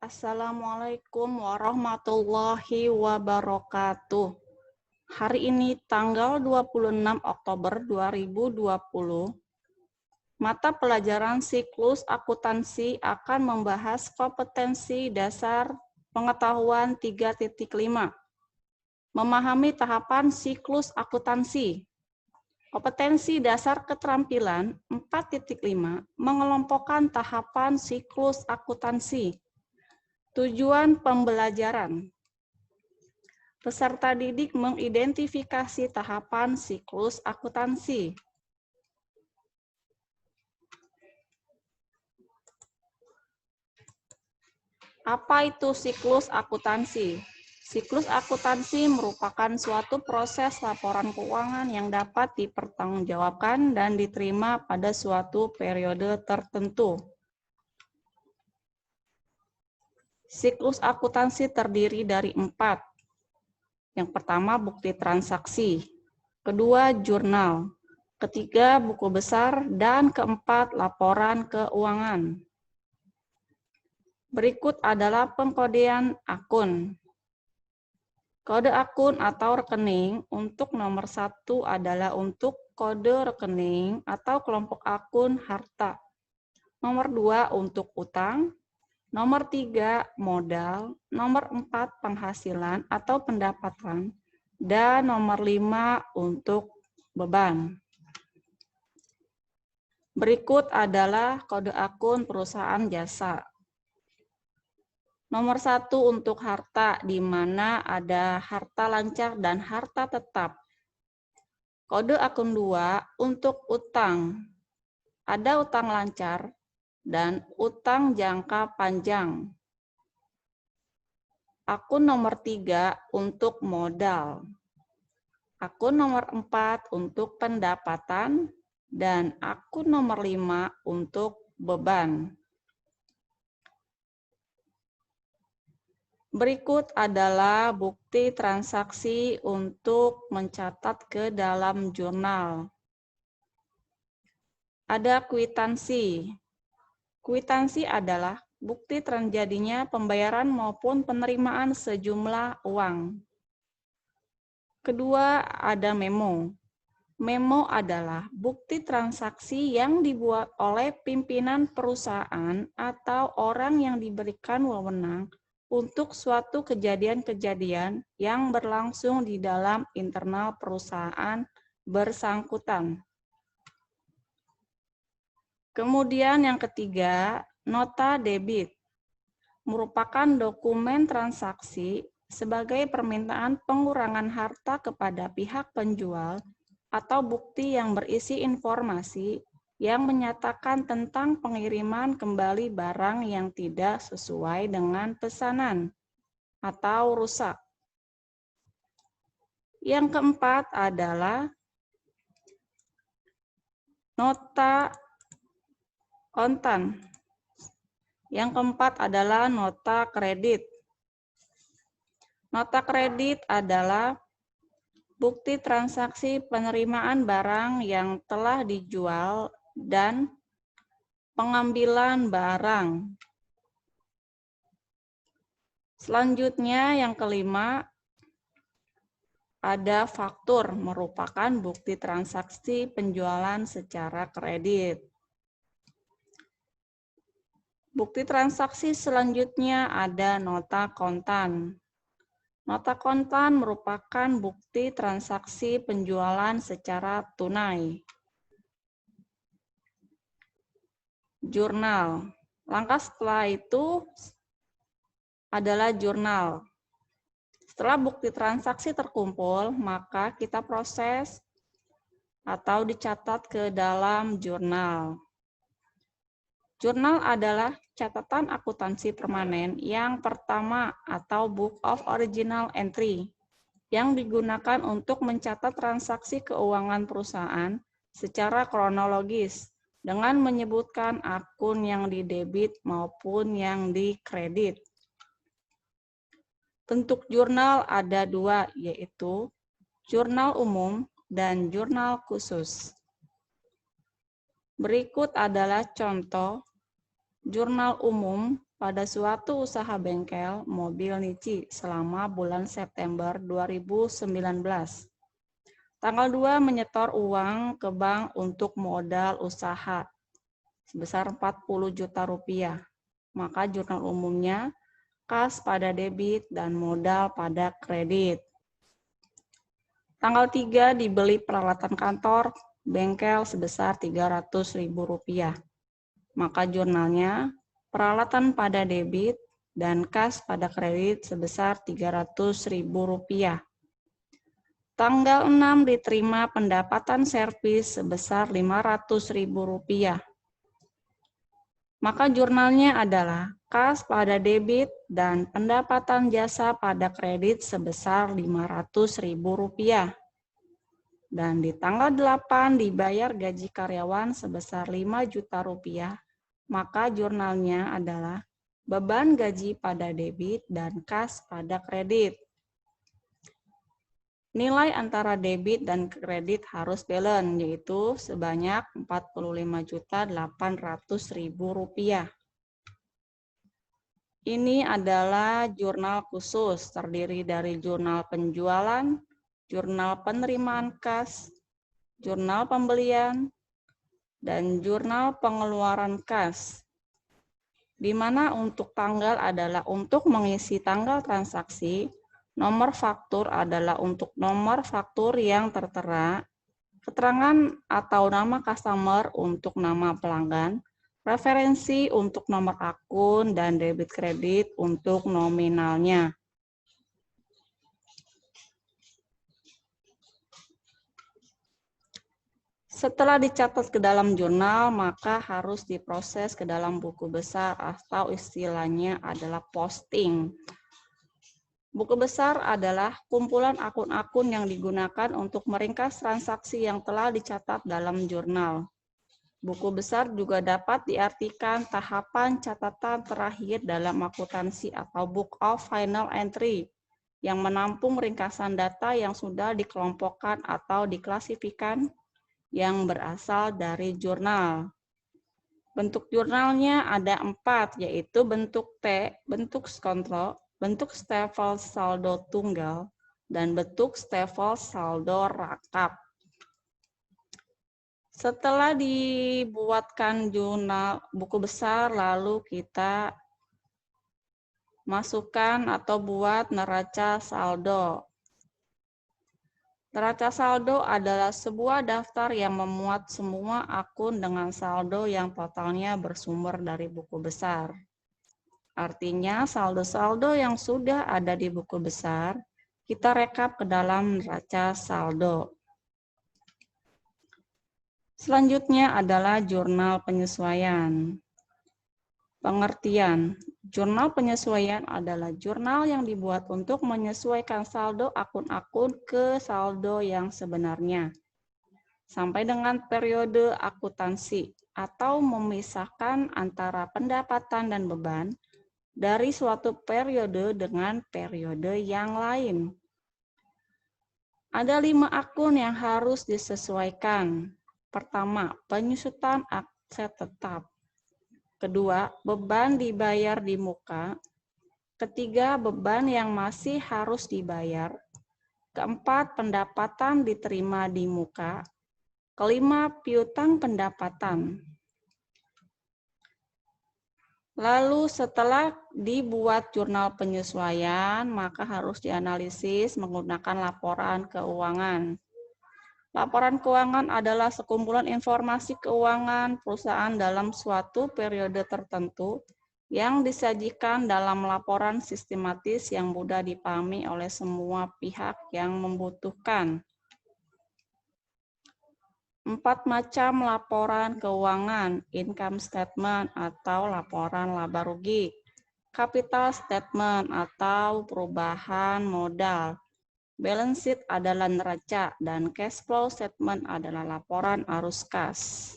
Assalamualaikum warahmatullahi wabarakatuh. Hari ini tanggal 26 Oktober 2020, mata pelajaran siklus akuntansi akan membahas kompetensi dasar pengetahuan 3.5. Memahami tahapan siklus akuntansi. Kompetensi dasar keterampilan 4.5 mengelompokkan tahapan siklus akuntansi. Tujuan pembelajaran. Peserta didik mengidentifikasi tahapan siklus akuntansi. Apa itu siklus akuntansi? Siklus akuntansi merupakan suatu proses laporan keuangan yang dapat dipertanggungjawabkan dan diterima pada suatu periode tertentu. Siklus akuntansi terdiri dari 4. Yang pertama, bukti transaksi. Kedua, jurnal. Ketiga, buku besar. Dan keempat, laporan keuangan. Berikut adalah pengkodean akun. Kode akun atau rekening untuk nomor 1 adalah untuk kode rekening atau kelompok akun harta. Nomor 2 untuk utang. Nomor 3 modal. Nomor 4 penghasilan atau pendapatan. Dan nomor 5 untuk beban. Berikut adalah kode akun perusahaan jasa. Nomor 1 untuk harta, di mana ada harta lancar dan harta tetap. Kode akun 2 untuk utang. Ada utang lancar dan utang jangka panjang. Akun nomor 3 untuk modal. Akun nomor 4 untuk pendapatan. Dan akun nomor 5 untuk beban. Berikut adalah bukti transaksi untuk mencatat ke dalam jurnal. Ada kwitansi. Kwitansi adalah bukti terjadinya pembayaran maupun penerimaan sejumlah uang. Kedua, ada memo. Memo adalah bukti transaksi yang dibuat oleh pimpinan perusahaan atau orang yang diberikan wewenang untuk suatu kejadian-kejadian yang berlangsung di dalam internal perusahaan bersangkutan. Kemudian yang ketiga, nota debit. Merupakan dokumen transaksi sebagai permintaan pengurangan harta kepada pihak penjual atau bukti yang berisi informasi yang menyatakan tentang pengiriman kembali barang yang tidak sesuai dengan pesanan atau rusak. Yang keempat adalah nota kontan. Yang keempat adalah nota kredit. Nota kredit adalah bukti transaksi penerimaan barang yang telah dijual dan pengambilan barang. Selanjutnya yang kelima, ada faktur, merupakan bukti transaksi penjualan secara kredit. Bukti transaksi selanjutnya ada nota kontan. Nota kontan merupakan bukti transaksi penjualan secara tunai. Jurnal. Langkah setelah itu adalah jurnal. Setelah bukti transaksi terkumpul, maka kita proses atau dicatat ke dalam jurnal. Jurnal adalah catatan akuntansi permanen yang pertama atau Book of Original Entry yang digunakan untuk mencatat transaksi keuangan perusahaan secara kronologis dengan menyebutkan akun yang didebit maupun yang dikredit. Bentuk jurnal ada 2, yaitu jurnal umum dan jurnal khusus. Berikut adalah contoh jurnal umum pada suatu usaha bengkel mobil Nichi selama bulan September 2019. Tanggal 2 menyetor uang ke bank untuk modal usaha sebesar 40 juta rupiah. Maka jurnal umumnya kas pada debit dan modal pada kredit. Tanggal 3 dibeli peralatan kantor bengkel sebesar Rp300.000. Maka jurnalnya peralatan pada debit dan kas pada kredit sebesar Rp300.000. Tanggal 6 diterima pendapatan servis sebesar Rp500.000. Maka jurnalnya adalah kas pada debit dan pendapatan jasa pada kredit sebesar Rp500.000. Dan di tanggal 8 dibayar gaji karyawan sebesar Rp5 juta, maka jurnalnya adalah beban gaji pada debit dan kas pada kredit. Nilai antara debit dan kredit harus balance, yaitu sebanyak Rp45.800.000. Ini adalah jurnal khusus, terdiri dari jurnal penjualan, jurnal penerimaan kas, jurnal pembelian, dan jurnal pengeluaran kas. Di mana untuk tanggal adalah untuk mengisi tanggal transaksi, nomor faktur adalah untuk nomor faktur yang tertera, keterangan atau nama customer untuk nama pelanggan, referensi untuk nomor akun, dan debit kredit untuk nominalnya. Setelah dicatat ke dalam jurnal, maka harus diproses ke dalam buku besar atau istilahnya adalah posting. Buku besar adalah kumpulan akun-akun yang digunakan untuk meringkas transaksi yang telah dicatat dalam jurnal. Buku besar juga dapat diartikan tahapan catatan terakhir dalam akuntansi atau Book of Final Entry yang menampung ringkasan data yang sudah dikelompokkan atau diklasifikasikan yang berasal dari jurnal. Bentuk jurnalnya ada 4, yaitu bentuk T, bentuk kontrol, bentuk stafel saldo tunggal, dan bentuk stafel saldo rakap. Setelah dibuatkan jurnal buku besar, lalu kita masukkan atau buat neraca saldo. Neraca saldo adalah sebuah daftar yang memuat semua akun dengan saldo yang totalnya bersumber dari buku besar. Artinya saldo-saldo yang sudah ada di buku besar, kita rekap ke dalam neraca saldo. Selanjutnya adalah jurnal penyesuaian. Pengertian, jurnal penyesuaian adalah jurnal yang dibuat untuk menyesuaikan saldo akun-akun ke saldo yang sebenarnya, sampai dengan periode akuntansi, atau memisahkan antara pendapatan dan beban dari suatu periode dengan periode yang lain. Ada 5 akun yang harus disesuaikan. Pertama, penyusutan aset tetap. Kedua, beban dibayar di muka. Ketiga, beban yang masih harus dibayar. Keempat, pendapatan diterima di muka. Kelima, piutang pendapatan. Lalu setelah dibuat jurnal penyesuaian, maka harus dianalisis menggunakan laporan keuangan. Laporan keuangan adalah sekumpulan informasi keuangan perusahaan dalam suatu periode tertentu yang disajikan dalam laporan sistematis yang mudah dipahami oleh semua pihak yang membutuhkan. 4 macam laporan keuangan: income statement atau laporan laba rugi, capital statement atau perubahan modal, balance sheet adalah neraca, dan cash flow statement adalah laporan arus kas.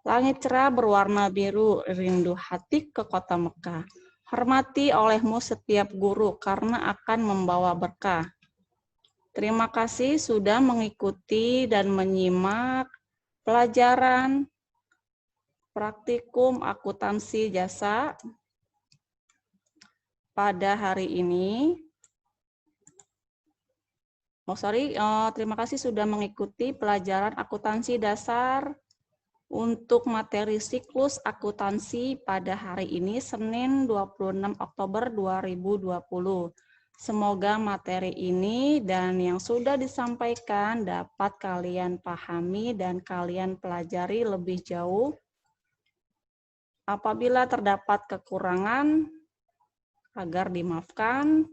Langit cerah berwarna biru, rindu hati ke kota Mekah. Hormati olehmu setiap guru karena akan membawa berkah. Terima kasih sudah mengikuti dan menyimak pelajaran praktikum akuntansi jasa pada hari ini. Terima kasih sudah mengikuti pelajaran akuntansi dasar untuk materi siklus akuntansi pada hari ini, Senin 26 Oktober 2020. Semoga materi ini dan yang sudah disampaikan dapat kalian pahami dan kalian pelajari lebih jauh. Apabila terdapat kekurangan, agar dimaafkan.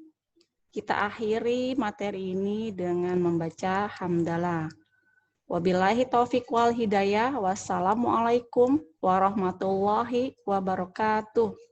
Kita akhiri materi ini dengan membaca hamdalah. Wabillahi taufiq wal hidayah. Wassalamualaikum warahmatullahi wabarakatuh.